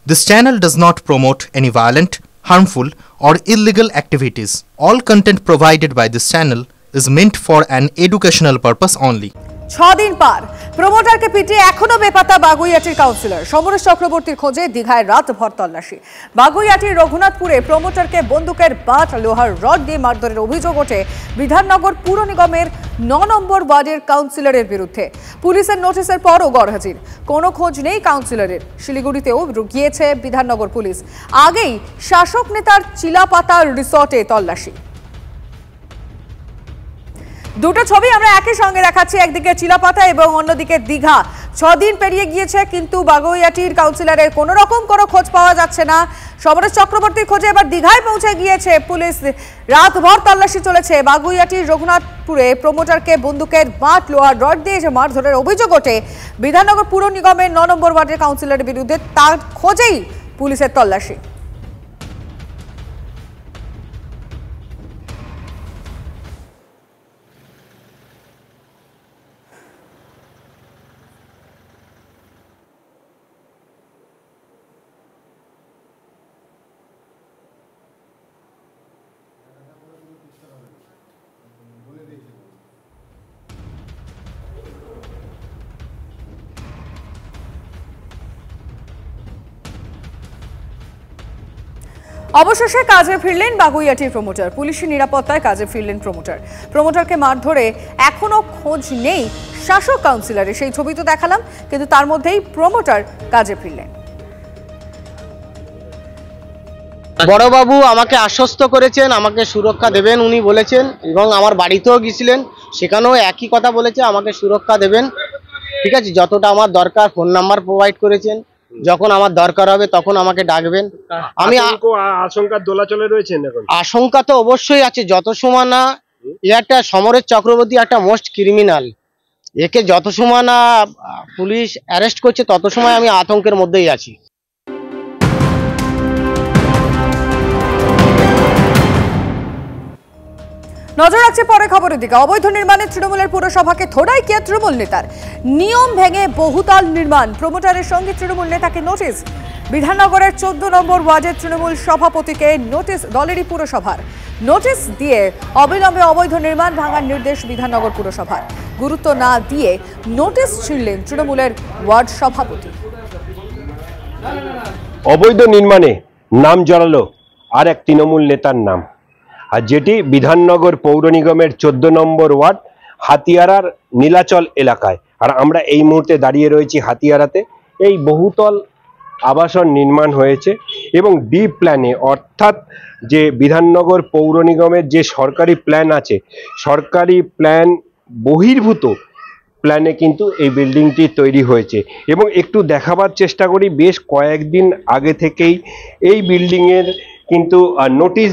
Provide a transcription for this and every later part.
This channel does not promote any violent, harmful, or illegal activities. All content provided by this channel is meant for an educational purpose only. 6 দিন পার প্রমোটারকে পিটিয়ে এখনো বেপাত্তা বাগুইয়াটির councillor Samaresh চক্রবর্তীর খোঁজে দীঘায় রাতভর তল্লাশি। বাগুইয়াটির রঘুনাথপুরে প্রমোটারকে বন্দুকের বাট লোহার রড দিয়ে মারধরের অভিযোগ ওঠে বিধাননগর পুর নিগমের 9 নম্বর ওয়ার্ডের কাউন্সিলরের বিরুদ্ধে। পুলিশের নোটিশের পরও গড়হাজির, কোনো খোঁজ নেই কাউন্সিলরের। শিলিগুড়িতেও গিয়েছে বিধাননগর পুলিশ। আগেই শাসক নেতার চিলাপাতা রিসর্টে তল্লাশি। দুটো ছবি আমরা একই সঙ্গে দেখাচ্ছি, একদিকে চিলাপাতা এবং অন্যদিকে দীঘা। 6 দিন পেরিয়ে গিয়েছে কিন্তু বাগুইয়াটির কাউন্সিলরের কোনো রকম কোনো খোঁজ পাওয়া যাচ্ছে না। সমরেশ চক্রবর্তীর খোঁজে এবার দীঘায় পৌঁছে গিয়েছে পুলিশ। রাতভর তল্লাশি চলেছে। বাগুইয়াটির রঘুনাথপুরে প্রমোটারকে বন্দুকের বাট লোহার রড দিয়ে যে মারধরের অভিযোগ ওঠে বিধাননগর পুর নিগমের 9 নম্বর ওয়ার্ডের কাউন্সিলরের বিরুদ্ধে, তার খোঁজেই পুলিশের তল্লাশি। অবশেষে কাজে ফিরলেন বাগুইয়াটির প্রমোটার। পুলিশের নিরাপত্তায় কাজে ফিরলেন প্রমোটারকে মারধরে এখনো খোঁজ নেই শাসক কাউন্সিলরের। সেই ছবি তো দেখালাম, কিন্তু তার মধ্যেই প্রমোটার কাজে ফিরলেন। বড়বাবু আমাকে আশ্বস্ত করেছেন, আমাকে সুরক্ষা দেবেন উনি বলেছেন, এবং আমার বাড়িতেও গিয়েছিলেন, সেখানেও একই কথা বলেছে, আমাকে সুরক্ষা দেবেন। ঠিক আছে, যতটা আমার দরকার ফোন নাম্বার প্রোভাইড করেছেন, যখন আমার দরকার হবে তখন আমাকে ডাকবেন। আমি আশঙ্কার দোলাচলে রয়েছেন এখন? আশঙ্কা তো অবশ্যই আছে, যত সময় না একটা সমরেশ চক্রবর্তী একটা মোস্ট ক্রিমিনাল, একে যত সময় না পুলিশ অ্যারেস্ট করছে তত সময় আমি আতঙ্কের মধ্যেই আছি। নজর রাখছে পরে খবরের দিকে। অবৈধ নির্মাণে তৃণমূলের পুরসভাকে থোড়াই কে তৃণমূল নেতার নিয়ম ভেঙে বহুতল নির্মাণ, প্রমোটারের সঙ্গে তৃণমূল নেতাকে নোটিশ। বিধাননগরের 14 নম্বর ওয়ার্ডের তৃণমূল সভাপতিকে নোটিশ দলেরই পুরসভার। নোটিশ দিয়ে অবিলম্বে অবৈধ নির্মাণ ভাঙার নির্দেশ বিধাননগর পুরসভার। গুরুত্ব না দিয়ে নোটিশ ছিঁড়লেন তৃণমূলের ওয়ার্ড সভাপতি। অবৈধ নির্মাণে নাম জড়ালো আর এক তৃণমূল নেতার নাম, আর যেটি বিধাননগর পৌর নিগমের 14 নম্বর ওয়ার্ড হাতিয়ারার নীলাচল এলাকায়। আর আমরা এই মুহূর্তে দাঁড়িয়ে রয়েছি হাতিয়ারাতে। এই বহুতল আবাসন নির্মাণ হয়েছে এবং ডি প্ল্যানে, অর্থাৎ যে বিধাননগর পৌর নিগমের যে সরকারি প্ল্যান আছে, সরকারি প্ল্যান বহির্ভূত প্ল্যানে কিন্তু এই বিল্ডিংটি তৈরি হয়েছে। এবং একটু দেখাবার চেষ্টা করি, বেশ কয়েকদিন আগে থেকেই এই বিল্ডিংয়ের কিন্তু নোটিশ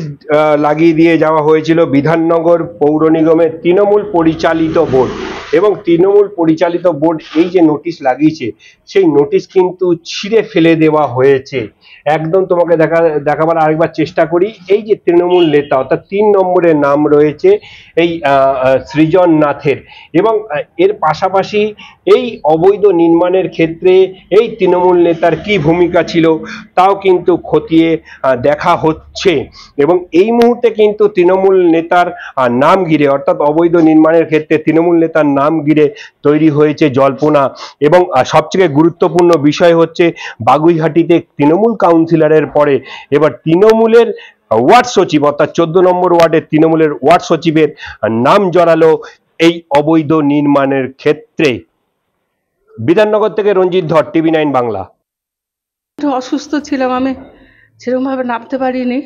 লাগিয়ে দিয়ে যাওয়া হয়েছিল বিধাননগর পৌর নিগমের তৃণমূল পরিচালিত বোর্ড। এবং তৃণমূল পরিচালিত বোর্ড এই যে নোটিশ লাগিয়েছে, সেই নোটিশ কিন্তু ছিঁড়ে ফেলে দেওয়া হয়েছে। একদম তোমাকে দেখাবার আরেকবার চেষ্টা করি। এই যে তৃণমূল নেতা, অর্থাৎ 3 নম্বরের নাম রয়েছে এই সৃজন নাথের, এবং এর পাশাপাশি এই অবৈধ নির্মাণের ক্ষেত্রে এই তৃণমূল নেতার কি ভূমিকা ছিল তাও কিন্তু খতিয়ে দেখা হচ্ছে। এবং এই মুহূর্তে কিন্তু তৃণমূল নেতার নাম ঘিরে, অর্থাৎ অবৈধ নির্মাণের ক্ষেত্রে তৃণমূল নেতার নাম ঘিরে তৈরি হয়েছে জল্পনা। এবং সবচেয়ে গুরুত্বপূর্ণ বিষয় হচ্ছে বাগুইহাটিতে তৃণমূল কাউন্সিলরের পরে এবার তৃণমূলের ওয়ার্ড সচিব, অর্থাৎ 14 নম্বর ওয়ার্ডের তৃণমূলের ওয়ার্ড সচিবের নাম জড়ালো এই অবৈধ নির্মাণের ক্ষেত্রে। বিধাননগর থেকে রঞ্জিত ধর, TV9 বাংলা। অসুস্থ ছিলাম, আমি সেরকম ভাবে নামতে পারিনি।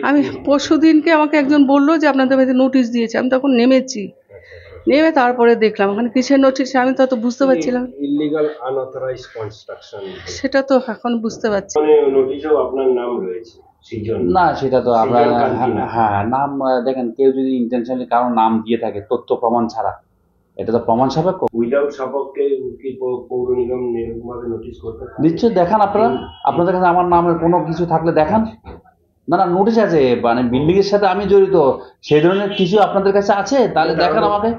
আমি পরশুদিনকে আমাকে একজন বললো যে আপনাদের বাড়িতে নোটিশ দিয়েছে। আমি তখন নেমেছি, নেমে তারপরে দেখলাম ওখানে কিসের নোটিশ, আমি তো অত বুঝতে পারছিলাম। ইলিগাল আনঅথরাইজড কনস্ট্রাকশন, সেটা তো এখন বুঝতে পারছি। মানে নোটিশেও আপনার নাম রয়েছে না, সেটা তো আপনার হ্যাঁ নাম দেখেন, কেউ যদি ইন্টেনশনালি কারো নাম দিয়ে থাকে তথ্য প্রমাণ ছাড়া, এটা তো প্রমাণ সাপেক্ষ। উইদাউট সাপেক্ষে কি পৌর নিগম নির্ভরভাবে নোটিশ করতে নিশ্চয় দেখান আপনারা, আপনাদের কাছে আমার নামের কোনো কিছু থাকলে দেখান। না না, নোটিশ আছে, মানে বিল্ডিং এর সাথে আমি জড়িত, সেই ধরনের কিছু আপনাদের কাছে আছে, তাহলে দেখান আমাকে।